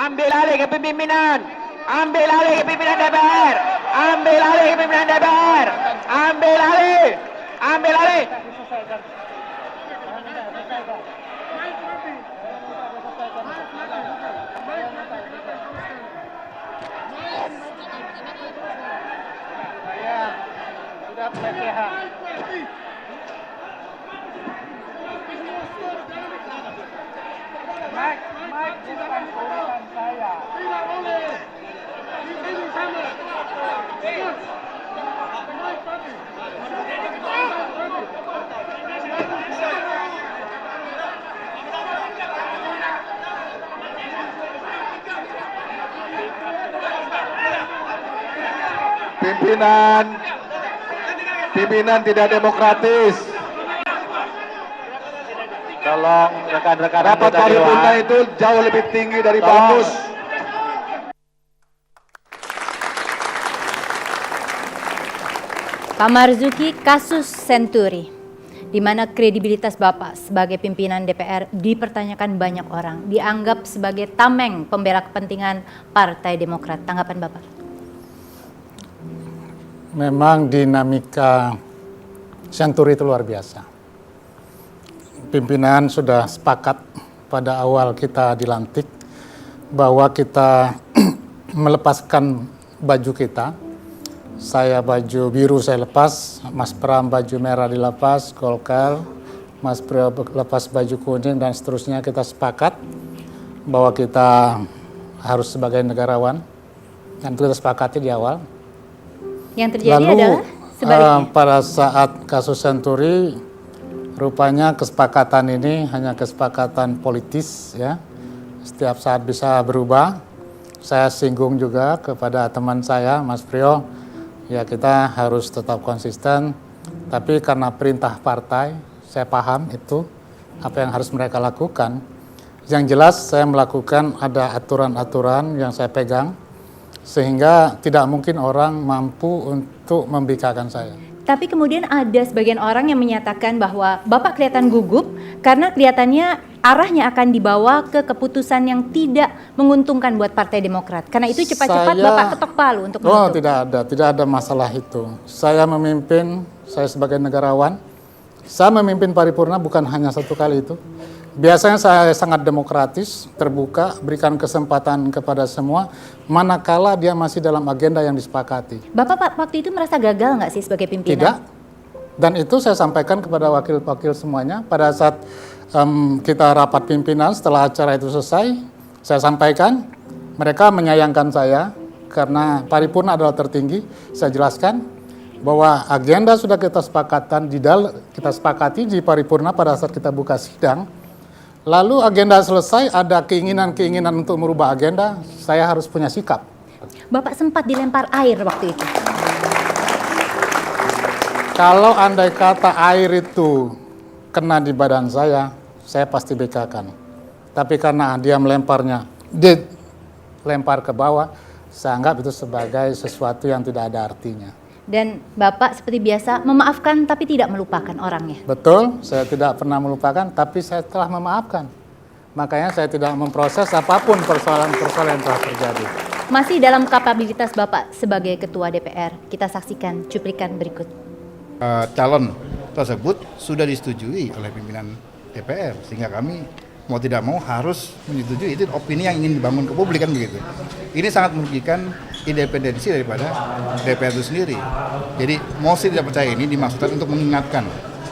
Ambil alih kepemimpinan. Ambil alih kepemimpinan DPR. Ambil alih kepemimpinan DPR. Ambil alih. Ambil alih. Saya sudah PKH. Mike bukan urusan saya. Tidak boleh. Ini sama. Pimpinan tidak demokratis. Tolong rekan-rekan Rapat anggota paripurna dewan. itu jauh lebih tinggi dari Tolong. bamus. Pak Marzuki, kasus Senturi, di mana kredibilitas Bapak sebagai pimpinan DPR dipertanyakan banyak orang, dianggap sebagai tameng pembela kepentingan Partai Demokrat. Tanggapan Bapak? Memang dinamika Senturi itu luar biasa. Pimpinan sudah sepakat pada awal kita dilantik bahwa kita melepaskan baju kita. Saya baju biru saya lepas, Mas Pram baju merah dilepas, Golkar, Mas Priyo lepas baju kuning dan seterusnya. Kita sepakat bahwa kita harus sebagai negarawan dan itu kita sepakati di awal. Yang terjadi adalah sebaliknya. Pada saat kasus Senturi, rupanya kesepakatan ini hanya kesepakatan politis, ya. Setiap saat bisa berubah. Saya singgung juga kepada teman saya, Mas Priyo, ya kita harus tetap konsisten. Tapi karena perintah partai, saya paham itu apa yang harus mereka lakukan. Yang jelas saya melakukan ada aturan-aturan yang saya pegang, sehingga tidak mungkin orang mampu untuk membikakan saya. Tapi kemudian ada sebagian orang yang menyatakan bahwa Bapak kelihatan gugup karena kelihatannya arahnya akan dibawa ke keputusan yang tidak menguntungkan buat Partai Demokrat. Karena itu cepat-cepat Bapak ketok palu untuk Oh, menutup. tidak ada masalah itu. Saya memimpin, saya sebagai negarawan, saya memimpin paripurna bukan hanya satu kali itu. Biasanya saya sangat demokratis, terbuka, berikan kesempatan kepada semua, manakala dia masih dalam agenda yang disepakati. Bapak waktu itu merasa gagal nggak sih sebagai pimpinan? Tidak. Dan itu saya sampaikan kepada wakil-wakil semuanya. Pada saat kita rapat pimpinan, setelah acara itu selesai, saya sampaikan, mereka menyayangkan saya, karena paripurna adalah tertinggi. Saya jelaskan bahwa agenda sudah kita sepakati di paripurna pada saat kita buka sidang. Lalu agenda selesai, ada keinginan-keinginan untuk merubah agenda, saya harus punya sikap. Bapak sempat dilempar air waktu itu. Kalau andai kata air itu kena di badan saya pasti bekakan. Tapi karena dia dilempar ke bawah, saya anggap itu sebagai sesuatu yang tidak ada artinya. Dan Bapak seperti biasa memaafkan tapi tidak melupakan orangnya. Betul, saya tidak pernah melupakan, tapi saya telah memaafkan. Makanya saya tidak memproses apapun persoalan-persoalan yang telah terjadi. Masih dalam kapabilitas Bapak sebagai Ketua DPR, kita saksikan cuplikan berikut. Calon tersebut sudah disetujui oleh pimpinan DPR, sehingga kami mau tidak mau harus menyetujui. Itu opini yang ingin dibangun ke publik, kan begitu. Ini sangat merugikan independensi daripada DPR itu sendiri. Jadi mosi tidak percaya ini dimaksudkan untuk mengingatkan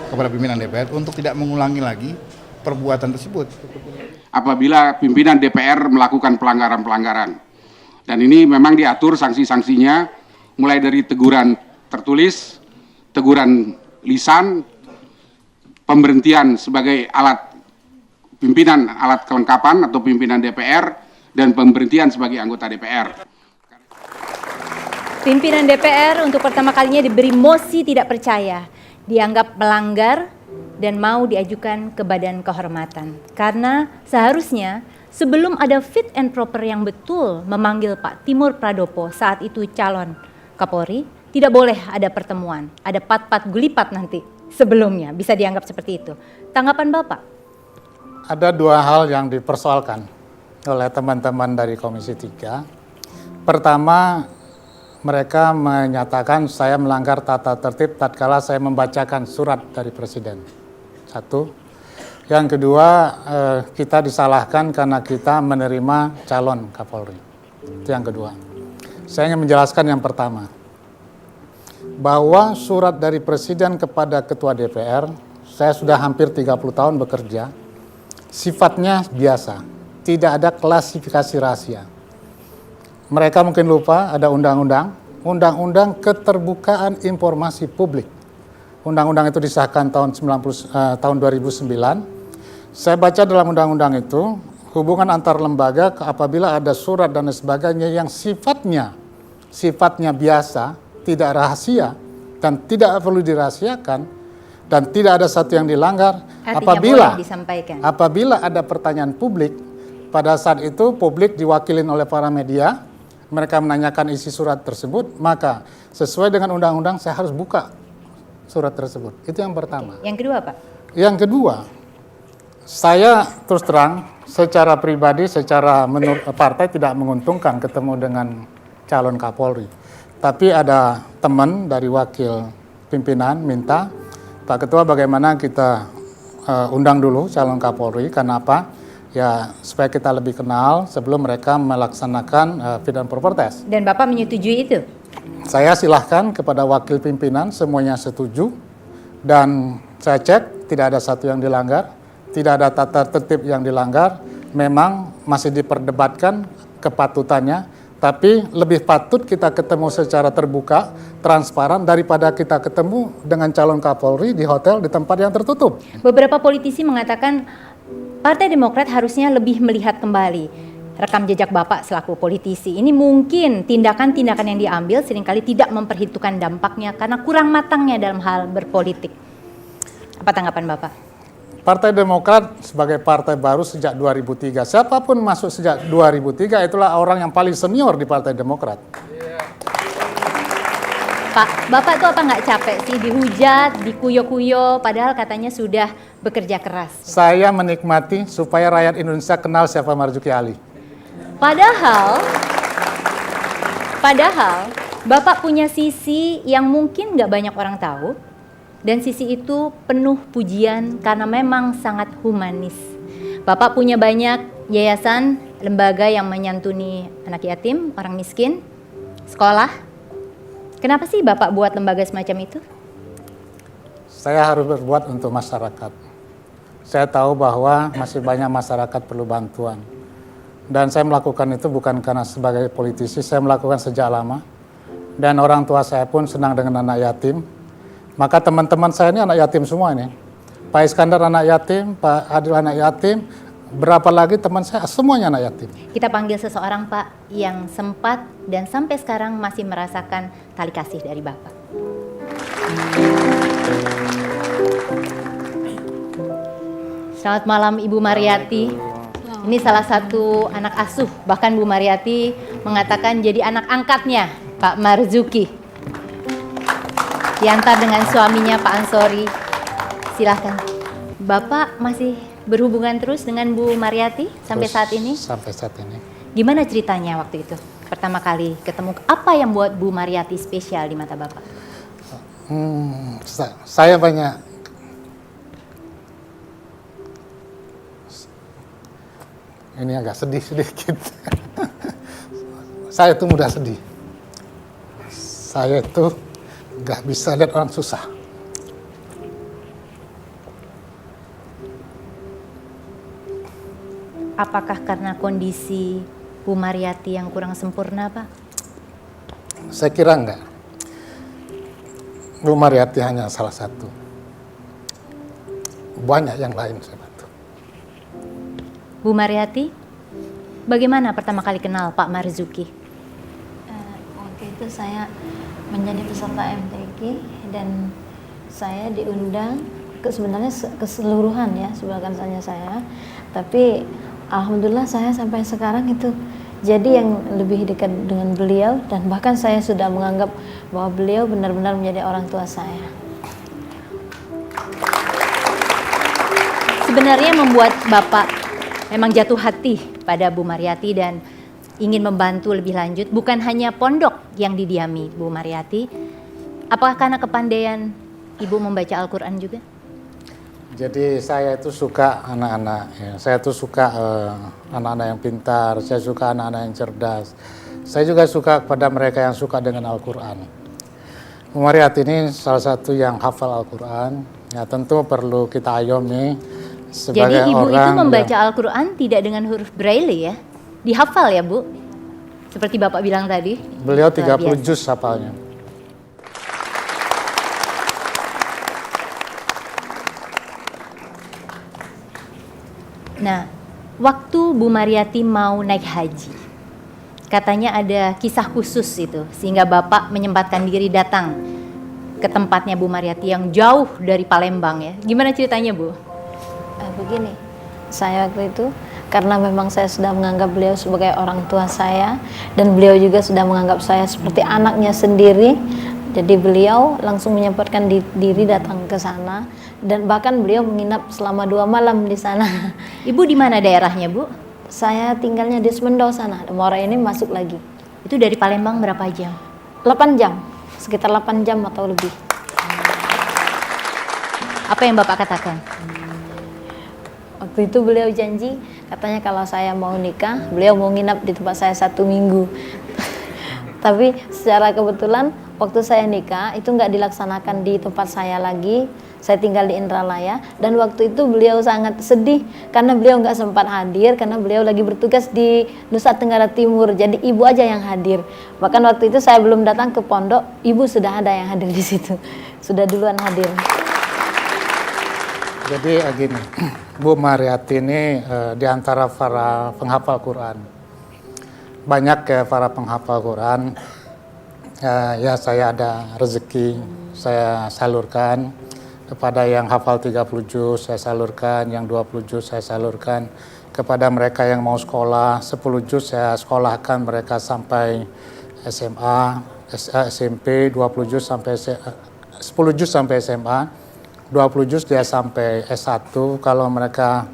kepada pimpinan DPR untuk tidak mengulangi lagi perbuatan tersebut. Apabila pimpinan DPR melakukan pelanggaran-pelanggaran. Dan ini memang diatur sanksi-sanksinya mulai dari teguran tertulis, teguran lisan, pemberhentian sebagai alat pimpinan alat kelengkapan atau pimpinan DPR, dan pemberhentian sebagai anggota DPR. Pimpinan DPR untuk pertama kalinya diberi mosi tidak percaya, dianggap melanggar dan mau diajukan ke Badan Kehormatan. Karena seharusnya sebelum ada fit and proper yang betul memanggil Pak Timur Pradopo saat itu calon Kapolri, tidak boleh ada pertemuan, ada pat-pat gulipat nanti sebelumnya, bisa dianggap seperti itu. Tanggapan Bapak? Ada dua hal yang dipersoalkan. oleh teman-teman dari Komisi 3. Pertama, mereka menyatakan saya melanggar tata tertib tatkala saya membacakan surat dari Presiden. Satu. Yang kedua, kita disalahkan karena kita menerima calon Kapolri. Itu yang kedua. Saya ingin menjelaskan yang pertama. Bahwa surat dari Presiden kepada Ketua DPR, saya sudah hampir 30 tahun bekerja, sifatnya biasa, tidak ada klasifikasi rahasia. Mereka mungkin lupa ada undang-undang keterbukaan informasi publik. Undang-undang itu disahkan tahun 2009. Saya baca dalam undang-undang itu, hubungan antar lembaga apabila ada surat dan sebagainya yang sifatnya biasa, tidak rahasia dan tidak perlu dirahasiakan dan tidak ada satu yang dilanggar. Artinya boleh disampaikan. Apabila ada pertanyaan publik, pada saat itu publik diwakilin oleh para media, mereka menanyakan isi surat tersebut, maka sesuai dengan undang-undang saya harus buka surat tersebut. Itu yang pertama. Yang kedua, Pak? Yang kedua, saya terus terang secara pribadi, secara menurut partai tidak menguntungkan ketemu dengan calon Kapolri. Tapi ada teman dari wakil pimpinan minta, Pak Ketua bagaimana kita undang dulu calon Kapolri, karena apa? Ya supaya kita lebih kenal sebelum mereka melaksanakan fit and proper test. Dan Bapak menyetujui itu? Saya silahkan kepada wakil pimpinan, semuanya setuju. Dan saya cek, tidak ada satu yang dilanggar, tidak ada tata tertib yang dilanggar. Memang masih diperdebatkan kepatutannya, tapi lebih patut kita ketemu secara terbuka, transparan, daripada kita ketemu dengan calon Kapolri di hotel di tempat yang tertutup. Beberapa politisi mengatakan Partai Demokrat harusnya lebih melihat kembali rekam jejak Bapak selaku politisi. Ini mungkin tindakan-tindakan yang diambil seringkali tidak memperhitungkan dampaknya karena kurang matangnya dalam hal berpolitik. Apa tanggapan Bapak? Partai Demokrat sebagai partai baru sejak 2003. Siapapun masuk sejak 2003 itulah orang yang paling senior di Partai Demokrat. Pak, Bapak tuh apa nggak capek sih dihujat, dikuyo-kuyo, padahal katanya sudah bekerja keras? Saya menikmati supaya rakyat Indonesia kenal siapa Marzuki Ali. Padahal Bapak punya sisi yang mungkin nggak banyak orang tahu, dan sisi itu penuh pujian karena memang sangat humanis. Bapak punya banyak yayasan, lembaga yang menyantuni anak yatim, orang miskin, sekolah. Kenapa sih Bapak buat lembaga semacam itu? Saya harus berbuat untuk masyarakat. Saya tahu bahwa masih banyak masyarakat perlu bantuan. Dan saya melakukan itu bukan karena sebagai politisi, saya melakukan sejak lama. Dan orang tua saya pun senang dengan anak yatim. Maka teman-teman saya ini anak yatim semua ini. Pak Iskandar anak yatim, Pak Adil anak yatim, berapa lagi teman saya, semuanya anak yatim. Kita panggil seseorang Pak yang sempat dan sampai sekarang masih merasakan tali kasih dari Bapak. Selamat malam Ibu Mariati. Ini salah satu anak asuh, bahkan Bu Mariati mengatakan jadi anak angkatnya Pak Marzuki. Diantar dengan suaminya Pak Ansori. Silahkan. Bapak masih berhubungan terus dengan Bu Mariati sampai saat ini? Sampai saat ini. Gimana ceritanya waktu itu? Pertama kali ketemu, apa yang buat Bu Mariati spesial di mata Bapak? Saya banyak. Ini agak sedih sedikit. Saya itu mudah sedih. Saya itu nggak bisa lihat orang susah. Apakah karena kondisi Bu Mariati yang kurang sempurna, Pak? Saya kira enggak. Bu Mariati hanya salah satu. Banyak yang lain saya bantu. Bu Mariati, bagaimana pertama kali kenal Pak Marzuki? Waktu itu saya menjadi peserta MTQ dan saya diundang sebenarnya keseluruhan ya, sebagian saya. Tapi alhamdulillah saya sampai sekarang itu jadi yang lebih dekat dengan beliau, dan bahkan saya sudah menganggap bahwa beliau benar-benar menjadi orang tua saya. Sebenarnya membuat Bapak memang jatuh hati pada Bu Mariyati dan ingin membantu lebih lanjut. Bukan hanya pondok yang didiami Bu Mariyati. Apakah karena kepandaian Ibu membaca Al-Quran juga? Jadi saya itu suka anak-anak, ya. Saya itu suka anak-anak yang pintar, saya suka anak-anak yang cerdas. Saya juga suka kepada mereka yang suka dengan Al-Quran. Bu Mariyati ini salah satu yang hafal Al-Quran, ya tentu perlu kita ayomi sebagai Jadi Ibu orang itu membaca Al-Quran tidak dengan huruf Braille ya? Dihafal ya Bu? Seperti Bapak bilang tadi. Beliau Luar 30 biasa. juz hafalnya. Nah, waktu Bu Mariyati mau naik haji, katanya ada kisah khusus itu, sehingga Bapak menyempatkan diri datang ke tempatnya Bu Mariyati yang jauh dari Palembang ya. Gimana ceritanya Bu? Begini, saya waktu itu karena memang saya sudah menganggap beliau sebagai orang tua saya dan beliau juga sudah menganggap saya seperti anaknya sendiri. Jadi beliau langsung menyempatkan diri datang ke sana dan bahkan beliau menginap selama 2 malam di sana. Ibu di mana daerahnya Bu? Saya tinggalnya di Semendau sana, Muara ini masuk lagi. Itu dari Palembang berapa jam? 8 jam, sekitar 8 jam atau lebih. Apa yang Bapak katakan? Waktu itu beliau janji, katanya kalau saya mau nikah, beliau mau nginap di tempat saya 1 minggu. Tapi secara kebetulan waktu saya nikah itu nggak dilaksanakan di tempat saya lagi. Saya tinggal di Indralaya dan waktu itu beliau sangat sedih karena beliau nggak sempat hadir karena beliau lagi bertugas di Nusa Tenggara Timur. Jadi ibu aja yang hadir. Bahkan waktu itu saya belum datang ke pondok, ibu sudah ada yang hadir di situ. Sudah duluan hadir. Jadi gini, Bu Mariyati ini di antara para penghafal Quran. Banyak ya para penghafal Quran. Ya saya ada rezeki, saya salurkan. Kepada yang hafal 30 juz saya salurkan, yang 20 juz saya salurkan. Kepada mereka yang mau sekolah, 10 juz saya sekolahkan mereka sampai SMA, SMP, 20 juz sampai 10 juz sampai SMA. 20 juz dia sampai S1. Kalau mereka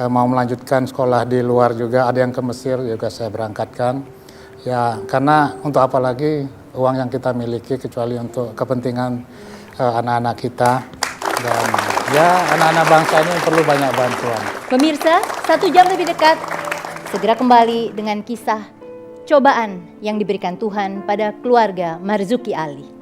mau melanjutkan sekolah di luar juga, ada yang ke Mesir juga saya berangkatkan. Ya, karena untuk apa lagi uang yang kita miliki kecuali untuk kepentingan anak-anak kita. Dan ya anak-anak bangsa ini perlu banyak bantuan. Pemirsa, 1 jam lebih dekat, segera kembali dengan kisah cobaan yang diberikan Tuhan pada keluarga Marzuki Ali.